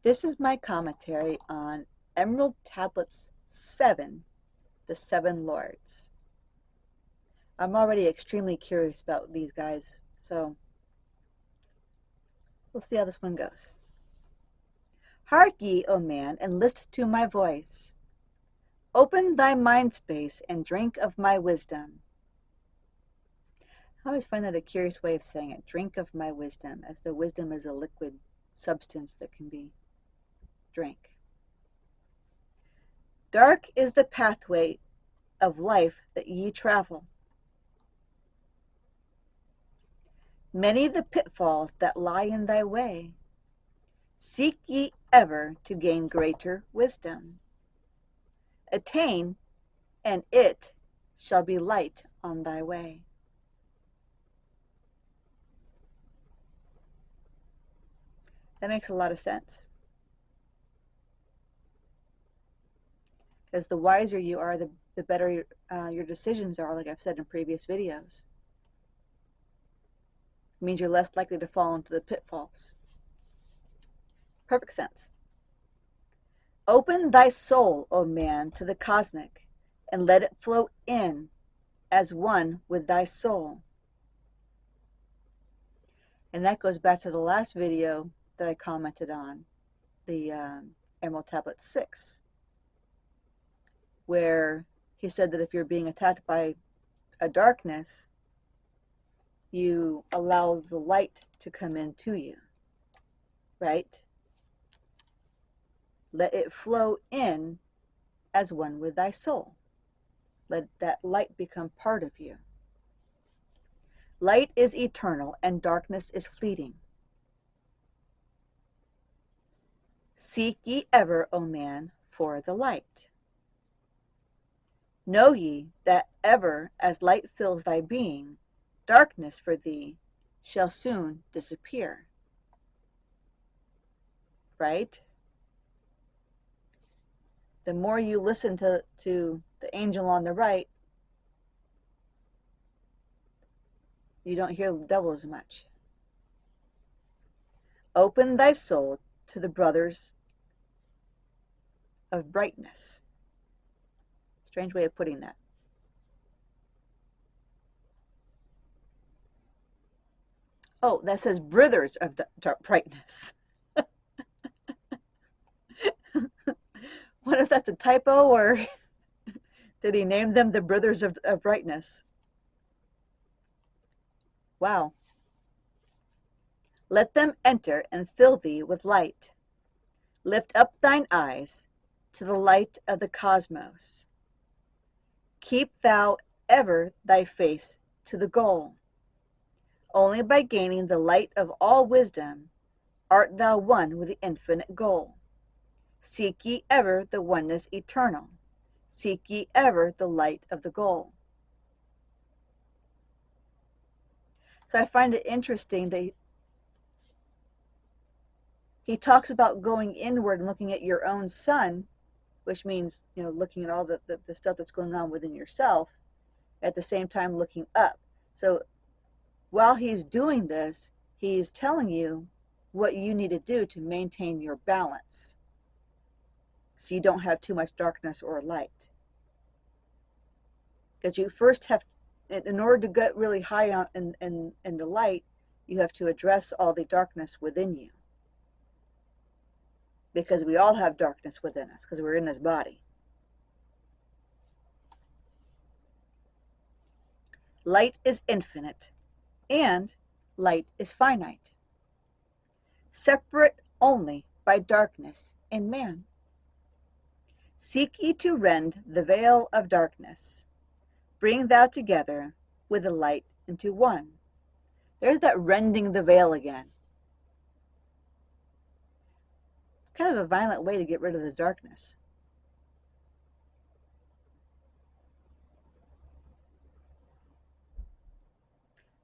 This is my commentary on Emerald Tablets 7, the Seven Lords. I'm already extremely curious about these guys, so we'll see how this one goes. Hark ye, O man, and list to my voice. Open thy mind space and drink of my wisdom. I always find that a curious way of saying it. Drink of my wisdom, as though wisdom is a liquid substance that can be drank. Dark is the pathway of life that ye travel. Many the pitfalls that lie in thy way. Seek ye ever to gain greater wisdom. Attain, and it shall be light on thy way. That makes a lot of sense. Because the wiser you are, the better your decisions are, like I've said in previous videos. It means you're less likely to fall into the pitfalls. Perfect sense. Open thy soul, O man, to the cosmic, and let it flow in as one with thy soul. And that goes back to the last video that I commented on, the Emerald Tablet 6, where he said that if you're being attacked by a darkness, you allow the light to come into you, right? Let it flow in as one with thy soul. Let that light become part of you. Light is eternal and darkness is fleeting. Seek ye ever, O man, for the light. Know ye that ever as light fills thy being, darkness for thee shall soon disappear. Right? The more you listen to the angel on the right, you don't hear the devil as much. Open thy soul to the brothers of brightness. Strange way of putting that. Oh, that says brothers of brightness. What if that's a typo, or did he name them the brothers of brightness? Wow. Let them enter and fill thee with light. Lift up thine eyes to the light of the cosmos. Keep thou ever thy face to the goal. Only by gaining the light of all wisdom art thou one with the infinite goal. Seek ye ever the oneness eternal. Seek ye ever the light of the goal. So I find it interesting that he talks about going inward and looking at your own sun, which means, looking at all the stuff that's going on within yourself, at the same time looking up. So while he's doing this, he's telling you what you need to do to maintain your balance, so you don't have too much darkness or light. Because you first have, in order to get really high on in the light, you have to address all the darkness within you. Because we all have darkness within us, because we're in this body. Light is infinite, and light is finite, separate only by darkness in man. Seek ye to rend the veil of darkness. Bring thou together with the light into one. There's that rending the veil again. It's kind of a violent way to get rid of the darkness.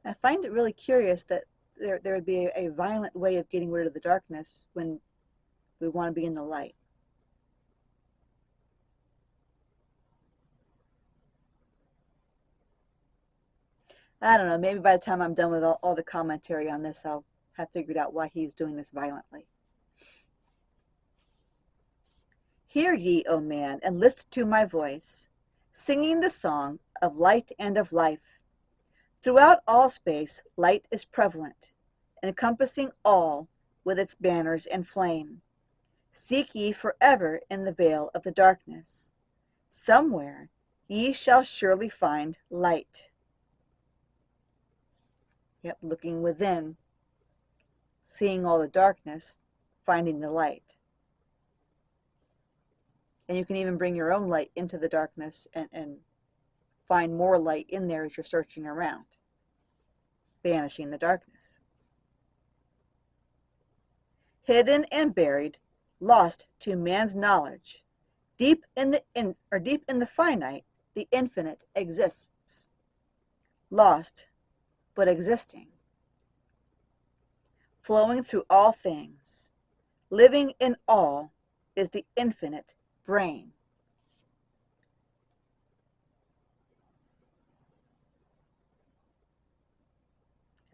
I find it really curious that there would be a violent way of getting rid of the darkness when we want to be in the light. I don't know, maybe by the time I'm done with all the commentary on this, I'll have figured out why he's doing this violently. Hear ye, O man, and list to my voice, singing the song of light and of life. Throughout all space light is prevalent, encompassing all with its banners and flame. Seek ye forever in the veil of the darkness. Somewhere ye shall surely find light. Yep, looking within, seeing all the darkness, finding the light. And you can even bring your own light into the darkness and find more light in there as you're searching around, banishing the darkness. Hidden and buried, lost to man's knowledge, deep in the finite, the infinite exists. Lost, but existing. Flowing through all things, living in all, is the infinite brain.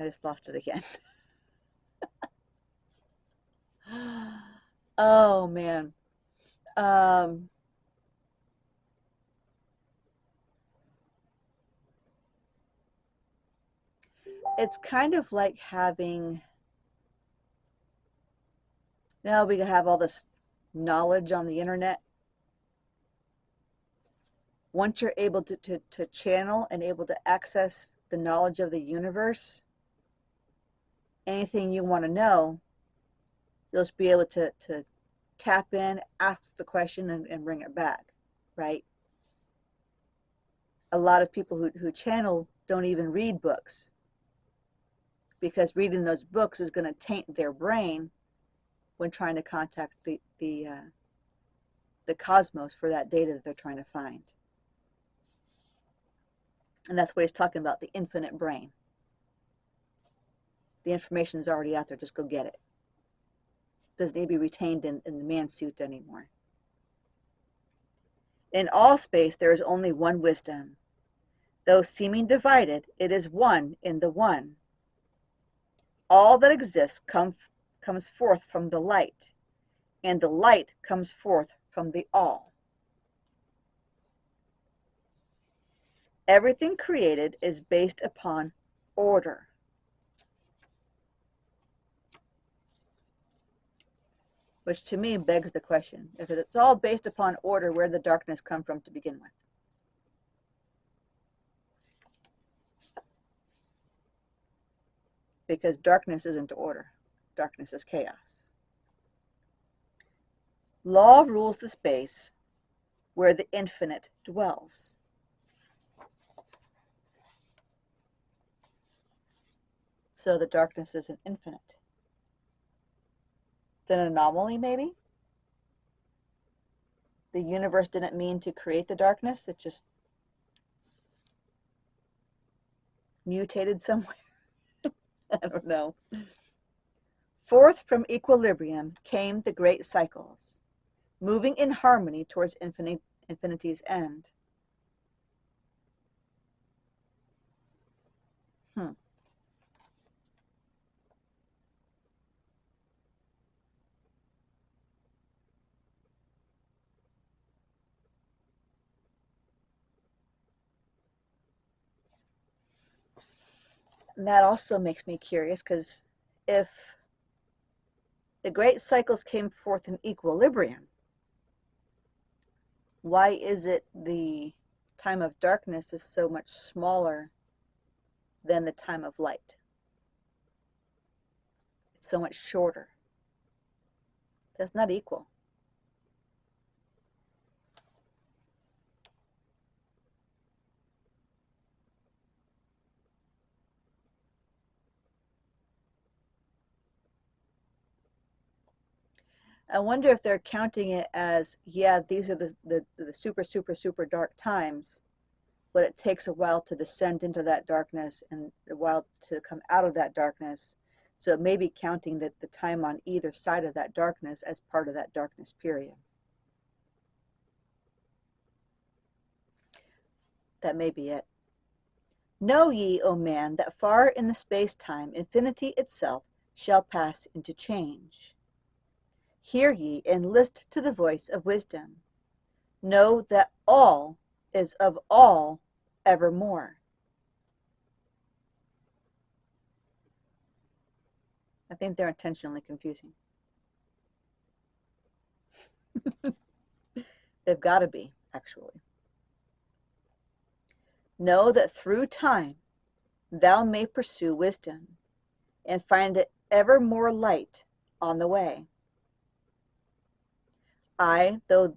I just lost it again. Oh, man. It's kind of like having, now we have all this knowledge on the internet. Once you're able to channel and able to access the knowledge of the universe, anything you want to know, you'll just be able to tap in, ask the question, and bring it back, right? A lot of people who channel don't even read books, because reading those books is going to taint their brain when trying to contact the cosmos for that data that they're trying to find. And that's what he's talking about, the infinite brain. The information is already out there, just go get it. Doesn't need to be retained in the man suit anymore. In all space there is only one wisdom. Though seeming divided, it is one in the one. All that exists comes forth from the light, and the light comes forth from the all. Everything created is based upon order. Which to me begs the question, if it's all based upon order, where did the darkness come from to begin with? Because darkness isn't order. Darkness is chaos. Law rules the space where the infinite dwells. So the darkness isn't infinite. It's an anomaly, maybe? The universe didn't mean to create the darkness, it just mutated somewhere. I don't know. Forth from equilibrium came the great cycles, moving in harmony towards infinity's end. And that also makes me curious, because if the great cycles came forth in equilibrium, why is it the time of darkness is so much smaller than the time of light? It's so much shorter. That's not equal. I wonder if they're counting it as, yeah, these are the super dark times, but it takes a while to descend into that darkness and a while to come out of that darkness. So it may be counting the time on either side of that darkness as part of that darkness period. That may be it. Know ye, O man, that far in the space-time infinity itself shall pass into change. Hear ye, and list to the voice of wisdom. Know that all is of all evermore. I think they're intentionally confusing. They've got to be, actually. Know that through time thou may pursue wisdom, and find it ever more light on the way. Aye, though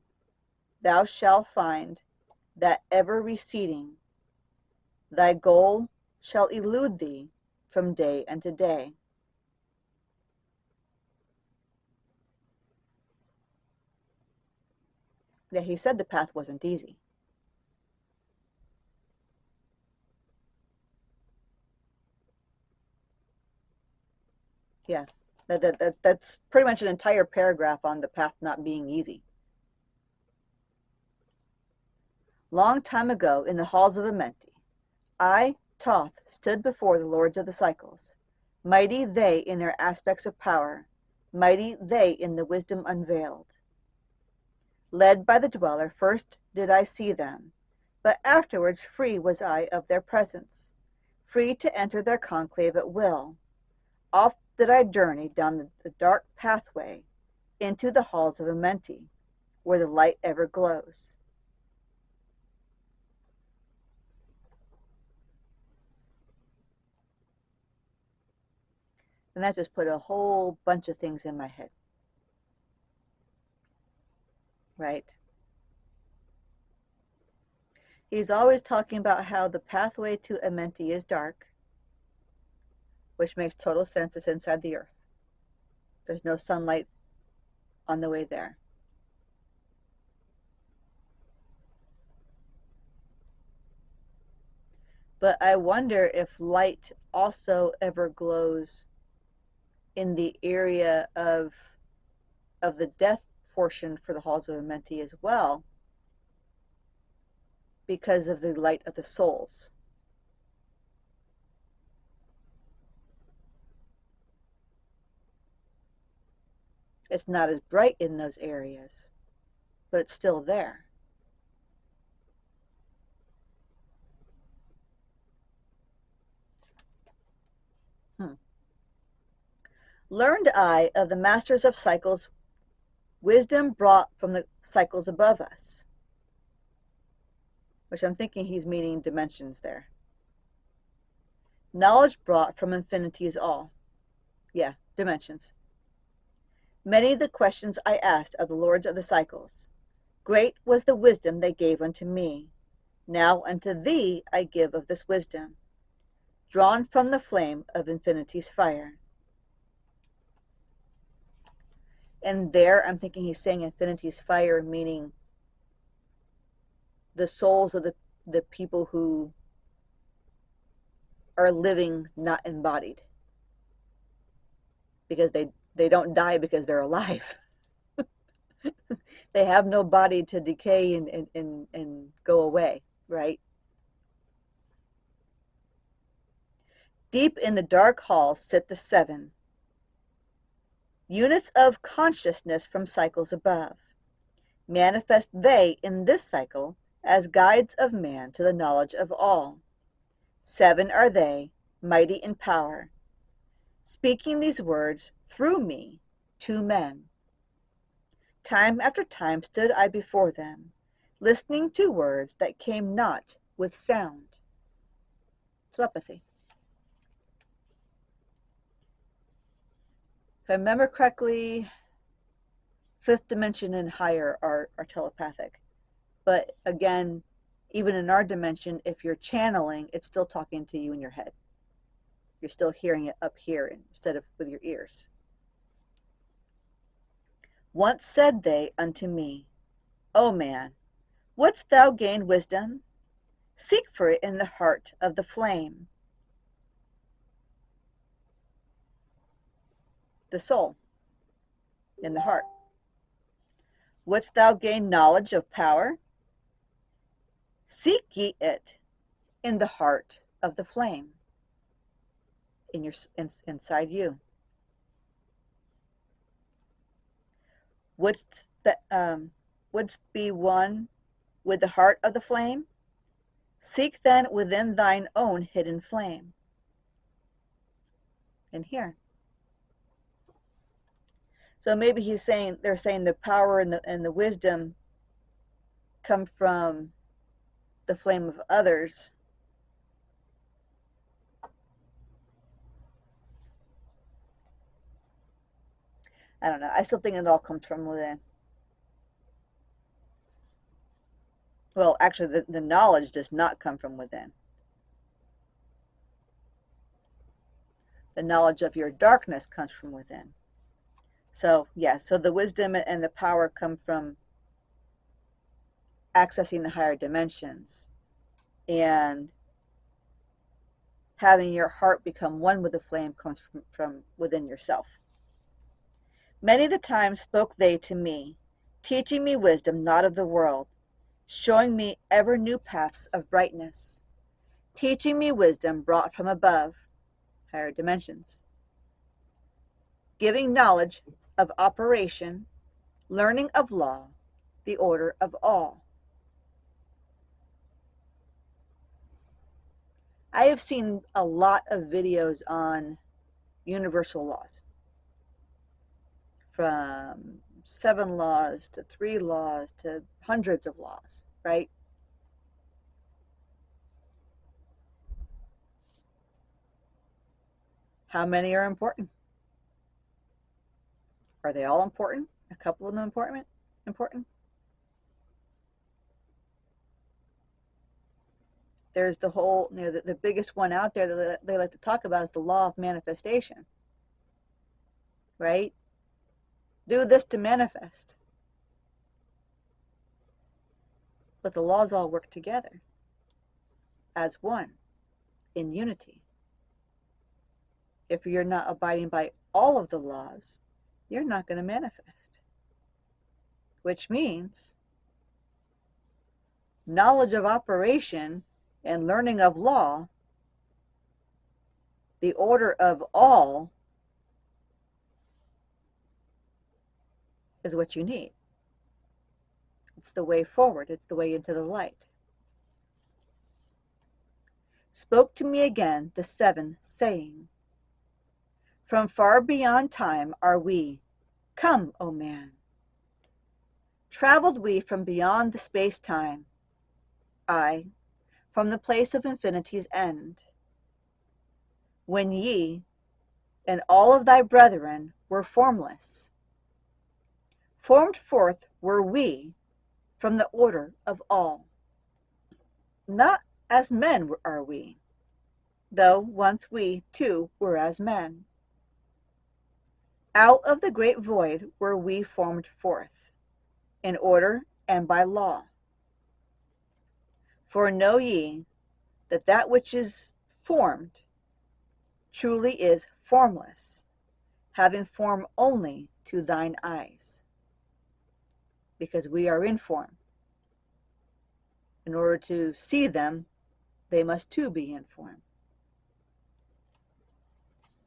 thou shalt find that ever receding, thy goal shall elude thee from day unto day. Yeah, he said the path wasn't easy. Yeah, that's pretty much an entire paragraph on the path not being easy. Long time ago, in the halls of Amenti, I, Toth, stood before the lords of the cycles. Mighty they in their aspects of power, mighty they in the wisdom unveiled. Led by the dweller, first did I see them, but afterwards free was I of their presence, free to enter their conclave at will. Oft did I journey down the dark pathway into the halls of Amenti, where the light ever glows. And that just put a whole bunch of things in my head. Right? He's always talking about how the pathway to Amenti is dark, which makes total sense. It's inside the earth. There's no sunlight on the way there. But I wonder if light also ever glows in the area of the death portion for the halls of Amenti as well, because of the light of the souls. It's not as bright in those areas, but it's still there. Learned I of the masters of cycles wisdom brought from the cycles above us, which I'm thinking he's meaning dimensions there. Knowledge brought from infinity's all. Yeah, dimensions. Many the questions I asked of the lords of the cycles. Great was the wisdom they gave unto me. Now unto thee I give of this wisdom, drawn from the flame of infinity's fire. And there I'm thinking he's saying infinity's fire, meaning the souls of the people who are living not embodied, because they don't die because they're alive. They have no body to decay and go away, right? Deep in the dark hall sit the seven units of consciousness from cycles above. Manifest they in this cycle as guides of man to the knowledge of all. Seven are they, mighty in power, speaking these words through me to men. Time after time stood I before them, listening to words that came not with sound. Telepathy. If I remember correctly, fifth dimension and higher are telepathic. But again, even in our dimension, if you're channeling, it's still talking to you in your head. You're still hearing it up here instead of with your ears. Once said they unto me, O man, wouldst thou gain wisdom? Seek for it in the heart of the flame. The soul in the heart. Wouldst thou gain knowledge of power? Seek ye it in the heart of the flame, inside you. Wouldst be one with the heart of the flame? Seek then within thine own hidden flame. In here. So maybe they're saying the power and the wisdom come from the flame of others. I don't know. I still think it all comes from within. Well, actually, the knowledge does not come from within. The knowledge of your darkness comes from within. So, yeah, so the wisdom and the power come from accessing the higher dimensions and having your heart become one with the flame comes from within yourself. Many the times spoke they to me, teaching me wisdom not of the world, showing me ever new paths of brightness, teaching me wisdom brought from above, higher dimensions, giving knowledge of operation, learning of law, the order of all. I have seen a lot of videos on universal laws, from 7 laws to 3 laws to hundreds of laws, right? How many are important? Are they all important? A couple of them important? There's the whole, the biggest one out there that they like to talk about is the law of manifestation, right? Do this to manifest. But the laws all work together as one, in unity. If you're not abiding by all of the laws, you're not going to manifest. Which means knowledge of operation and learning of law, the order of all, is what you need. It's the way forward. It's the way into the light. Spoke to me again the 7, saying, from far beyond time are we. Come, O man. Traveled we from beyond the space-time, I, from the place of infinity's end, when ye and all of thy brethren were formless. Formed forth were we from the order of all. Not as men are we, though once we, too, were as men. Out of the great void were we formed forth, in order and by law. For know ye that that which is formed truly is formless, having form only to thine eyes, because we are in form. In order to see them, they must too be in form.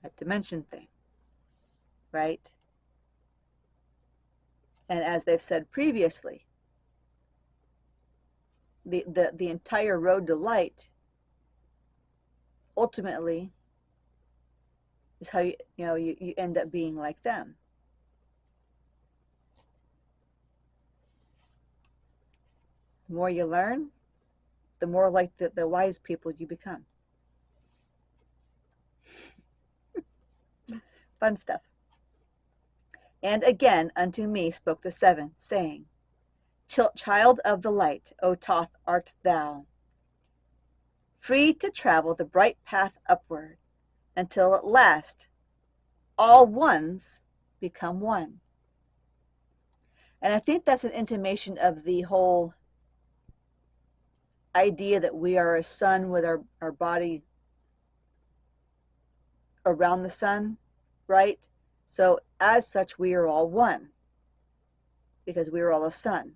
That dimension thing, right? And as they've said previously, the entire road to light ultimately is how you end up being like them. The more you learn, the more like the wise people you become. Fun stuff. And again unto me spoke the 7, saying, child of the light, O Thoth art thou, free to travel the bright path upward, until at last all ones become one. And I think that's an intimation of the whole idea that we are a sun with our body around the sun, right? So as such, we are all one, because we are all a sun.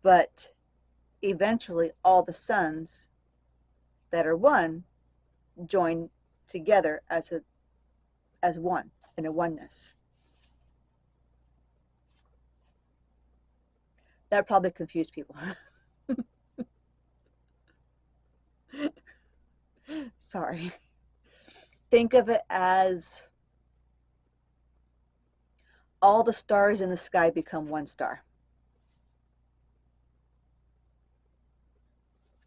But eventually all the suns that are one join together as one, in a oneness. That probably confused people. Sorry. Think of it as all the stars in the sky become one star.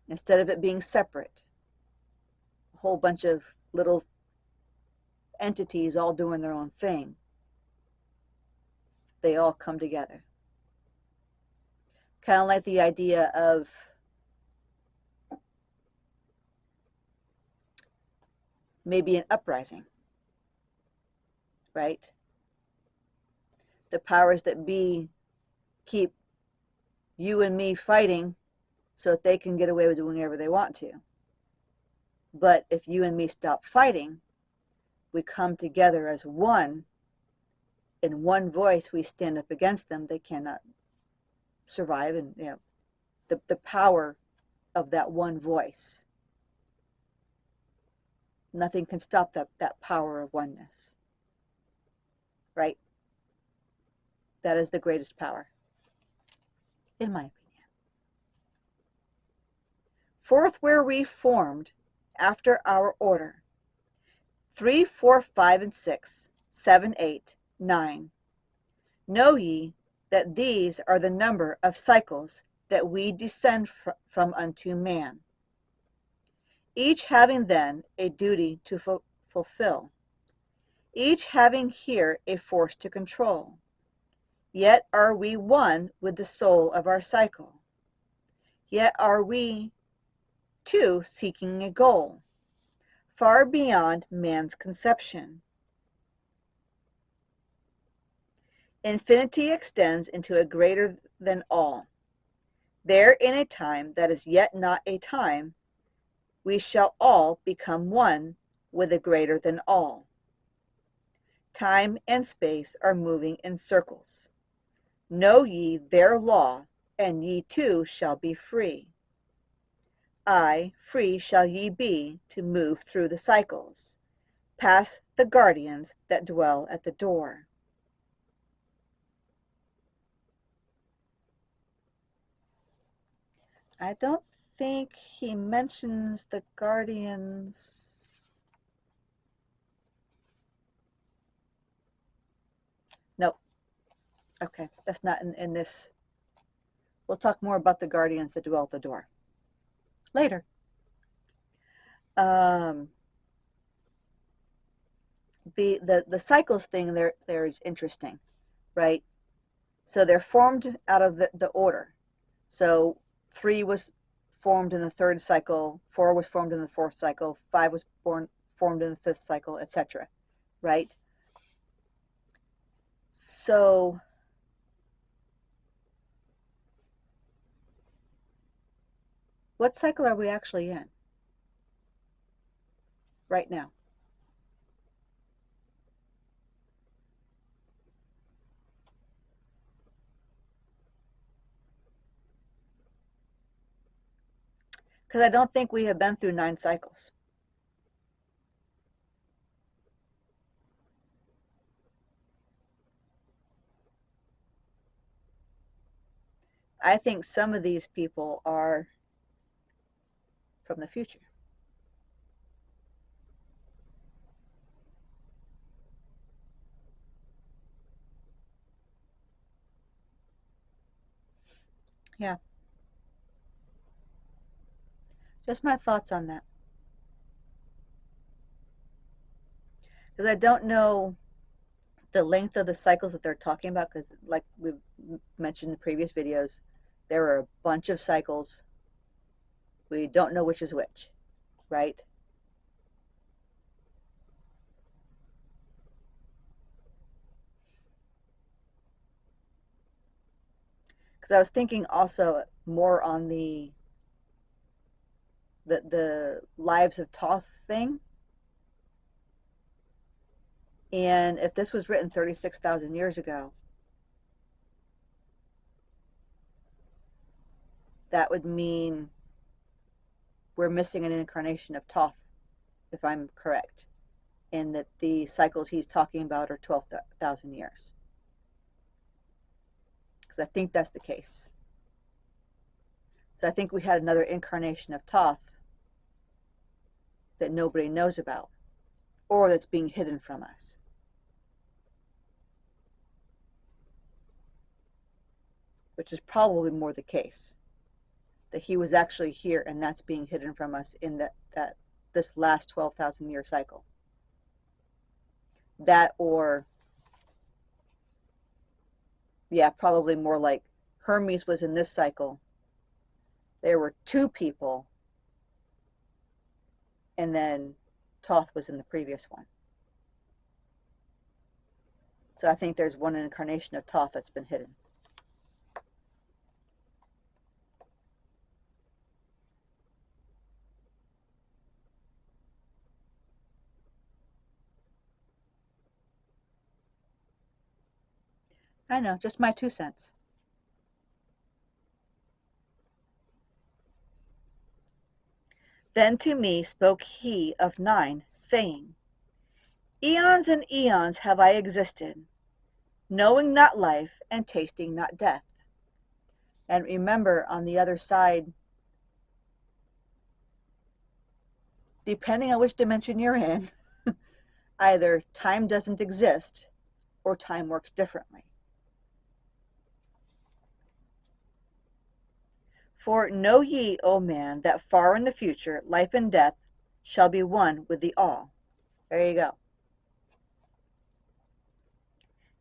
Instead of it being separate, a whole bunch of little entities all doing their own thing, they all come together. Kind of like the idea of maybe an uprising, right? The powers that be keep you and me fighting so that they can get away with doing whatever they want to. But if you and me stop fighting, we come together as one. In one voice, we stand up against them. They cannot survive. And the power of that one voice. Nothing can stop that power of oneness. Right? That is the greatest power, in my opinion. Fourth, where we formed after our order. 3, 4, 5, and 6, 7, 8, 9. Know ye that these are the number of cycles that we descend from unto man, each having then a duty to fulfill, each having here a force to control. Yet are we one with the soul of our cycle. Yet are we two seeking a goal far beyond man's conception. Infinity extends into a greater than all. There in a time that is yet not a time, we shall all become one with a greater than all. Time and space are moving in circles. Know ye their law, and ye too shall be free. Aye, free shall ye be to move through the cycles, past the guardians that dwell at the door. I don't think he mentions the guardians. Nope. Okay, that's not in this. We'll talk more about the guardians that dwell at the door later. The cycles thing there is interesting, right? So they're formed out of the order. So 3 was formed in the 3rd cycle, 4 was formed in the 4th cycle, 5 was formed in the 5th cycle, etc. Right? So what cycle are we actually in right now? Because I don't think we have been through 9 cycles. I think some of these people are from the future. Yeah. Just my thoughts on that. Because I don't know the length of the cycles that they're talking about, because like we've mentioned in the previous videos, there are a bunch of cycles. We don't know which is which, right? Because I was thinking also more on the Lives of Thoth thing. And if this was written 36,000 years ago, that would mean we're missing an incarnation of Thoth, if I'm correct, in that the cycles he's talking about are 12,000 years. Because I think that's the case. So I think we had another incarnation of Thoth that nobody knows about, or that's being hidden from us. Which is probably more the case, that he was actually here and that's being hidden from us in this last 12,000 year cycle. That, or yeah, probably more like Hermes was in this cycle. There were two people, and then Thoth was in the previous one. So I think there's one incarnation of Thoth that's been hidden. I know, just my 2 cents. Then to me spoke he of 9, saying, Eons and eons have I existed, knowing not life and tasting not death. And remember, on the other side, depending on which dimension you're in, either time doesn't exist or time works differently. For know ye, O man, that far in the future life and death shall be one with the all. There you go.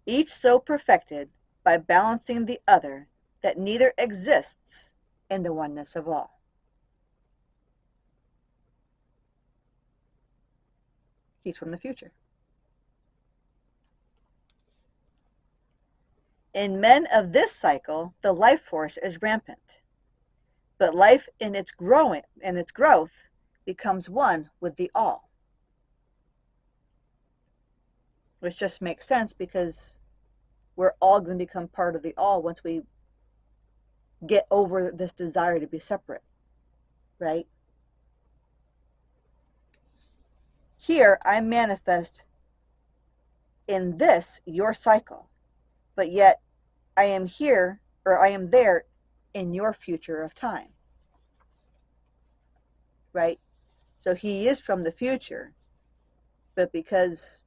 Each so perfected by balancing the other that neither exists in the oneness of all. He's from the future. In men of this cycle, the life force is rampant, but life in its growth becomes one with the all. Which just makes sense, because we're all going to become part of the all once we get over this desire to be separate, right? Here I manifest in this your cycle, but yet I am here, or I am there in your future of time, right? So he is from the future, but because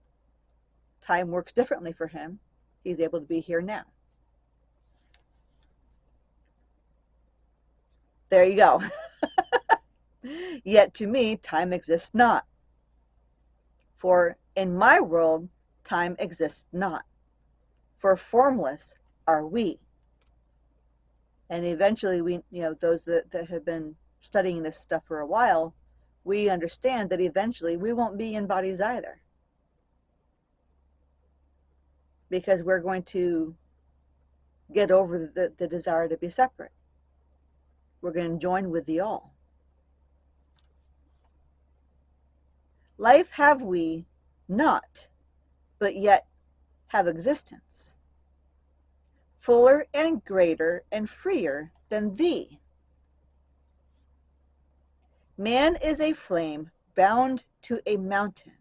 time works differently for him, he's able to be here now. There you go. Yet to me, time exists not. For in my world, time exists not. For formless are we. And eventually we, those that have been studying this stuff for a while, we understand that eventually we won't be in bodies either. Because we're going to get over the desire to be separate. We're going to join with the all. Life have we not, but yet have existence, fuller and greater and freer than thee. Man is a flame bound to a mountain,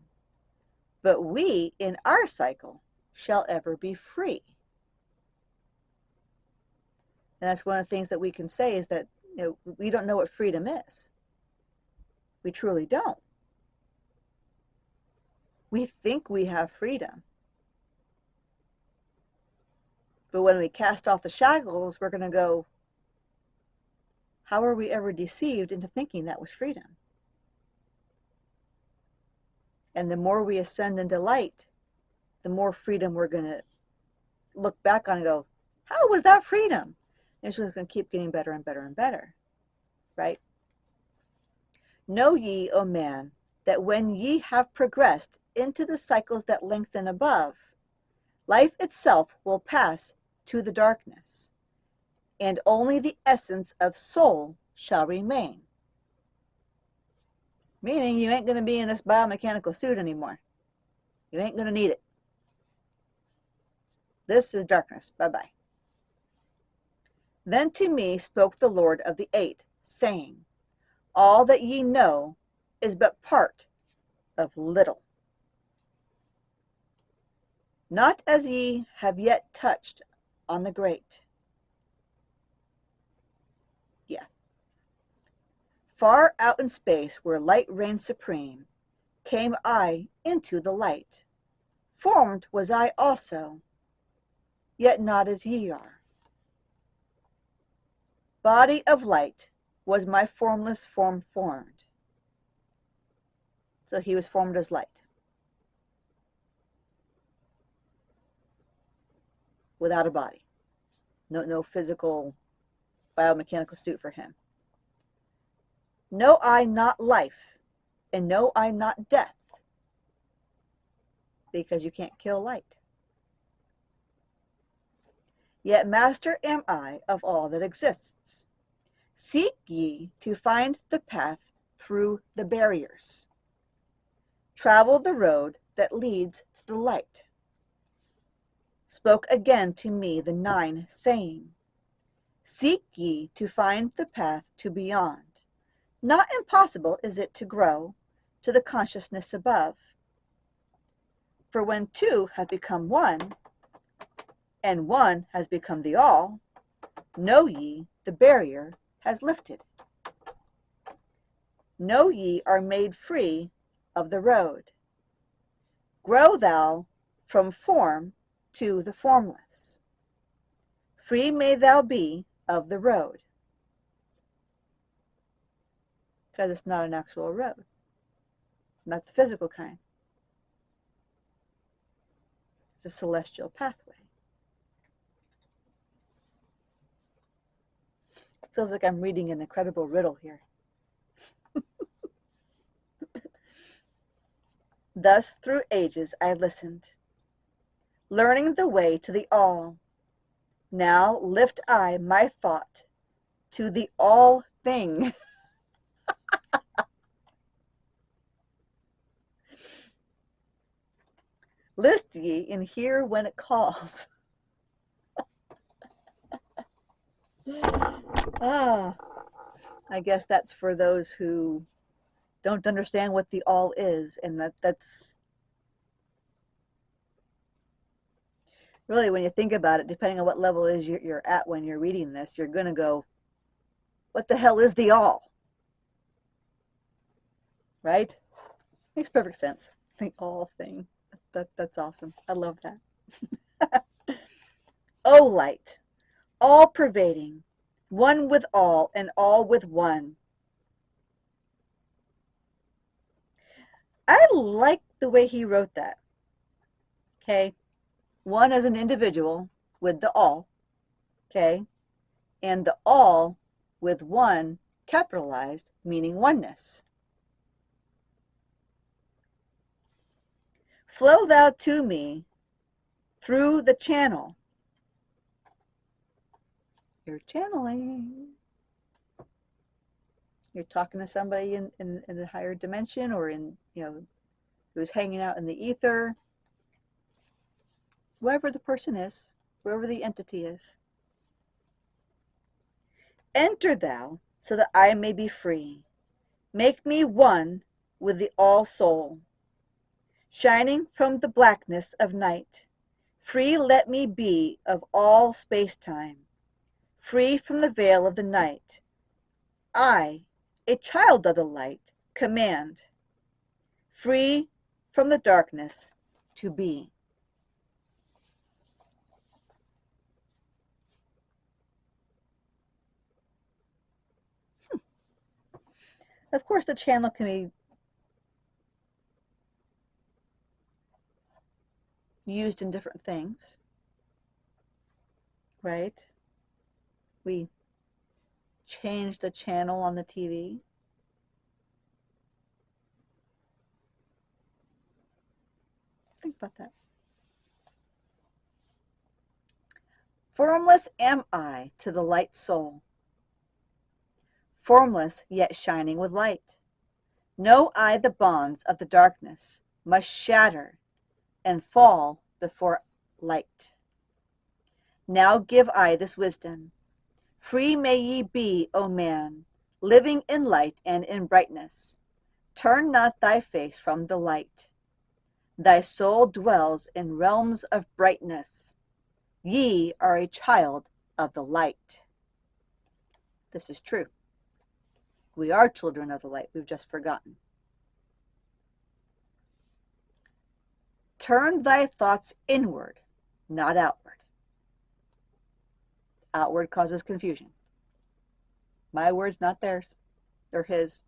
but we in our cycle shall ever be free. And that's one of the things that we can say, is that we don't know what freedom is. We truly don't. We think we have freedom. But when we cast off the shackles, we're going to go, how are we ever deceived into thinking that was freedom? And the more we ascend into light, the more freedom we're going to look back on and go, how was that freedom? And it's just going to keep getting better and better and better, right? Know ye, O man, that when ye have progressed into the cycles that lengthen above, life itself will pass to the darkness, and only the essence of soul shall remain. Meaning you ain't going to be in this biomechanical suit anymore. You ain't going to need it. This is darkness. Bye-bye. Then to me spoke the Lord of the Eight, saying, all that ye know is but part of little. Not as ye have yet touched on the great. Yeah. Far out in space, where light reigned supreme, came I into the light. Formed was I also, yet not as ye are. Body of light was my formless form formed. So he was formed as light, without a body. No physical biomechanical suit for him. Know I not life, and know I not death, because you can't kill light. Yet master am I of all that exists. Seek ye to find the path through the barriers. Travel the road that leads to the light. Spoke again to me the nine, saying, seek ye to find the path to beyond. Not impossible is it to grow to the consciousness above. For when two have become one, and one has become the all, know ye the barrier has lifted. Know ye are made free of the road. Grow thou from form to the formless. Free may thou be of the road. Because it's not an actual road. Not the physical kind. It's a celestial pathway. It feels like I'm reading an incredible riddle here. Thus through ages I listened, learning the way to the all. Now lift I my thought to the all thing. List ye and hear when it calls. I guess that's for those who don't understand what the all is, and that's really, when you think about it, depending on what level it is you're at when you're reading this, you're going to go, what the hell is the all? Right? Makes perfect sense. The all thing. That's awesome. I love that. O light, all pervading, one with all and all with one. I like the way he wrote that. Okay? One as an individual with the all. Okay? And the all with one capitalized, meaning oneness. Flow thou to me through the channel. You're channeling. You're talking to somebody in a higher dimension, or who's hanging out in the ether. Whoever the person is, whoever the entity is. Enter thou so that I may be free. Make me one with the all soul. Shining from the blackness of night, free let me be of all space-time. Free from the veil of the night, I, a child of the light, command. Free from the darkness to be. Of course, the channel can be used in different things, right? We change the channel on the TV. Think about that. Formless am I to the light soul, formless yet shining with light. Know I the bonds of the darkness must shatter and fall before light. Now give I this wisdom. Free may ye be, O man, living in light and in brightness. Turn not thy face from the light. Thy soul dwells in realms of brightness. Ye are a child of the light. This is true. We are children of the light. We've just forgotten. Turn thy thoughts inward, not outward. Outward causes confusion. My words, not theirs. They're his.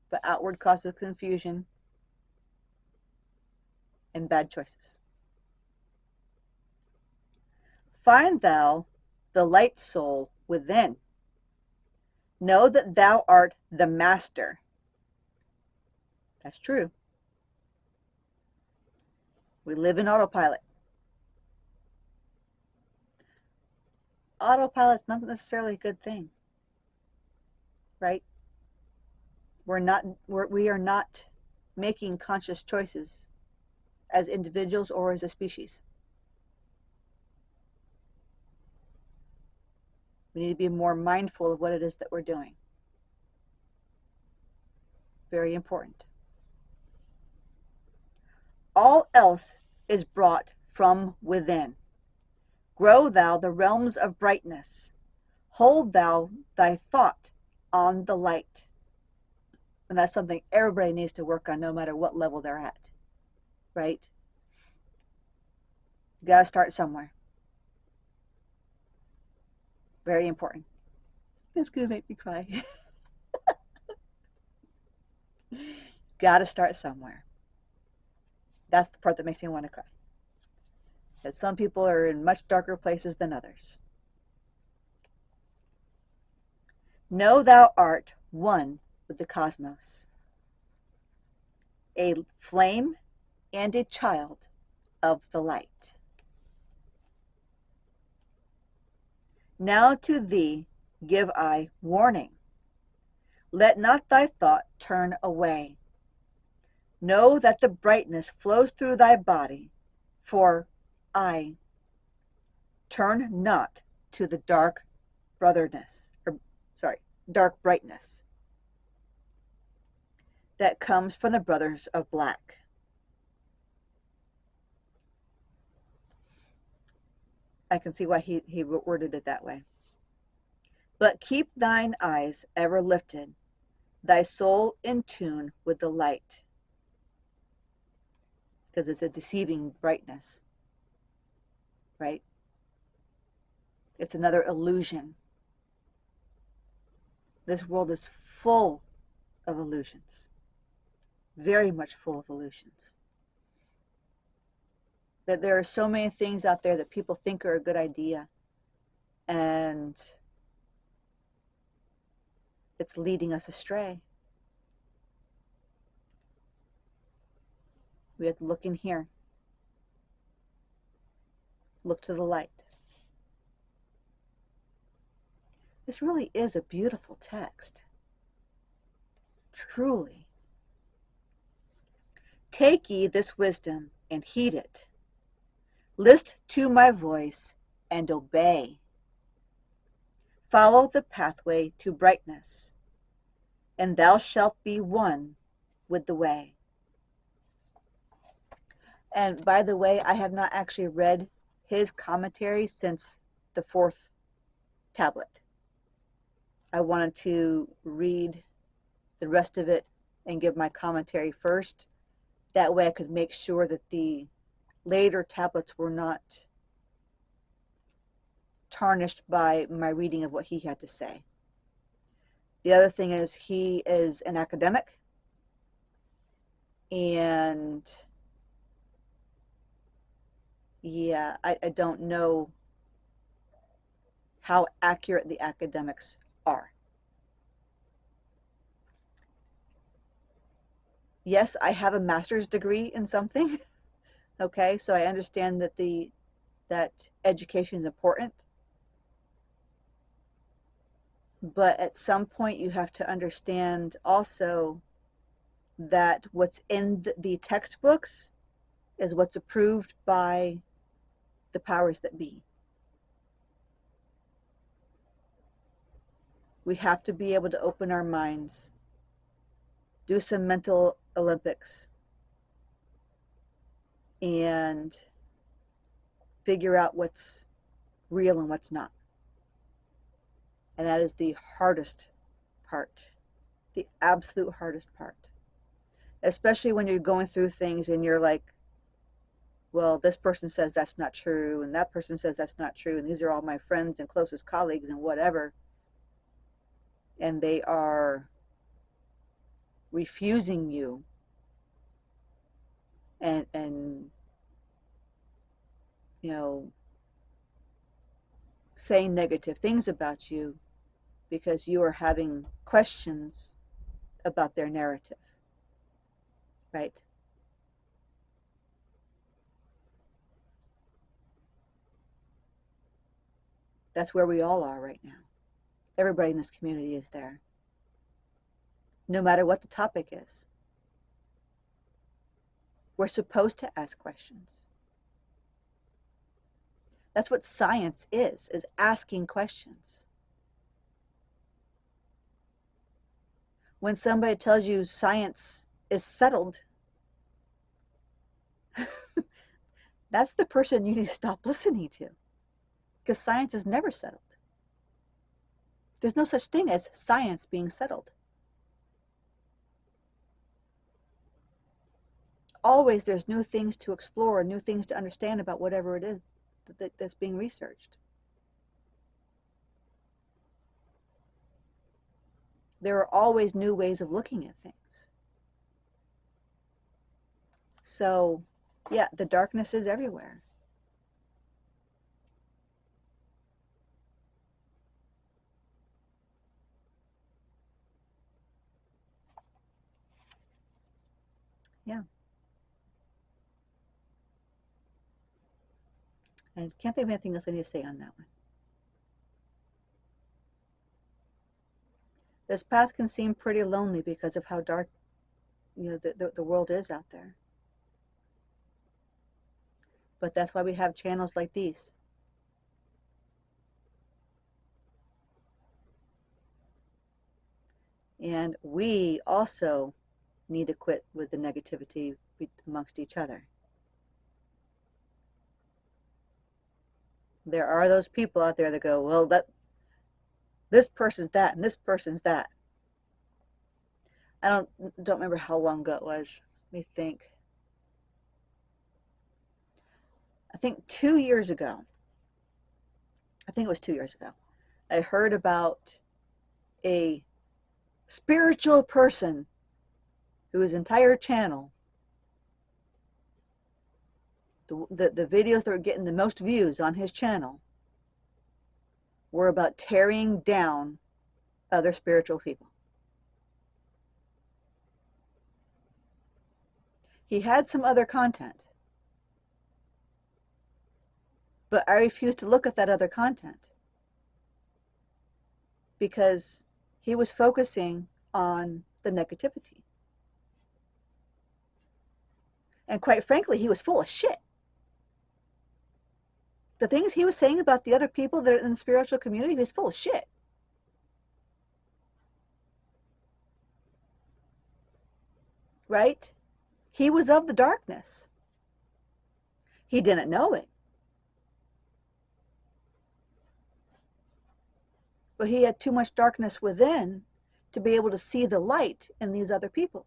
But outward causes confusion and bad choices. Find thou the light soul within. Know that thou art the master. That's true. We live in autopilot. Autopilot's not necessarily a good thing, right? We are not making conscious choices as individuals or as a species. We need to be more mindful of what it is that we're doing. Very important. All else is brought from within. Grow thou the realms of brightness. Hold thou thy thought on the light. And that's something everybody needs to work on, no matter what level they're at, right? You got to start somewhere. Very important. It's going to make me cry. Got to start somewhere. That's the part that makes me want to cry. That some people are in much darker places than others. Know thou art one with the cosmos, a flame and a child of the light. Now to thee give I warning. Let not thy thought turn away. Know that the brightness flows through thy body, for I turn not to the dark dark brightness that comes from the brothers of black. I can see why he worded it that way. But keep thine eyes ever lifted, thy soul in tune with the light, because it's a deceiving brightness, right? It's another illusion. This world is full of illusions, very much full of illusions. That there are so many things out there that people think are a good idea, and it's leading us astray. We have to look in here. Look to the light. This really is a beautiful text. Truly. Take ye this wisdom and heed it. List to my voice and obey. Follow the pathway to brightness, and thou shalt be one with the way. And by the way, I have not actually read his commentary since the 4th tablet. I wanted to read the rest of it and give my commentary first. That way I could make sure that the later tablets were not tarnished by my reading of what he had to say. The other thing is, he is an academic, and yeah, I don't know how accurate the academics are. Yes, I have a master's degree in something. Okay, so I understand that that education is important. But at some point you have to understand also that what's in the textbooks is what's approved by the powers that be. We have to be able to open our minds, do some mental Olympics, and figure out what's real and what's not. And that is the hardest part, the absolute hardest part, especially when you're going through things and you're like, well, this person says that's not true, and that person says that's not true, and these are all my friends and closest colleagues and whatever, and they are refusing you and you know, saying negative things about you because you are having questions about their narrative, right? That's where we all are right now. Everybody in this community is there, no matter what the topic is. We're supposed to ask questions. That's what science is asking questions. When somebody tells you science is settled, that's the person you need to stop listening to, because science is never settled. There's no such thing as science being settled. Always there's new things to explore, new things to understand about whatever it is that's being researched. There are always new ways of looking at things. So, yeah, the darkness is everywhere. Yeah. I can't think of anything else I need to say on that one. This path can seem pretty lonely because of how dark, the world is out there. But that's why we have channels like these. And we also need to quit with the negativity amongst each other. There are those people out there that go, well, this person's that and this person's that. I don't remember how long ago it was. Let me think. I think 2 years ago. I think it was 2 years ago. I heard about a spiritual person whose entire channel, the videos that were getting the most views on his channel were about tearing down other spiritual people. He had some other content, but I refused to look at that other content because he was focusing on the negativity. And quite frankly, he was full of shit. The things he was saying about the other people that are in the spiritual community, he was full of shit. Right? He was of the darkness. He didn't know it. But he had too much darkness within to be able to see the light in these other people.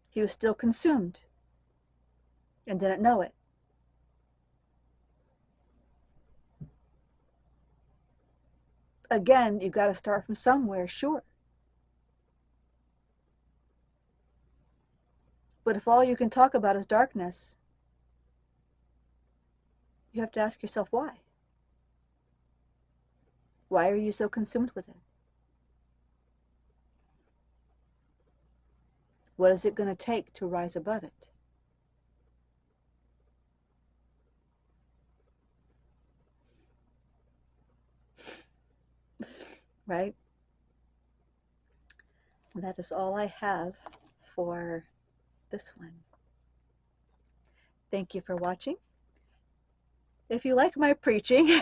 He was still consumed and didn't know it. Again, you've got to start from somewhere, sure. But if all you can talk about is darkness, you have to ask yourself why. Why are you so consumed with it? What is it going to take to rise above it? Right? And that is all I have for this one. Thank you for watching. If you like my preaching,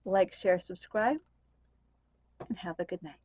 like, share, subscribe, and have a good night.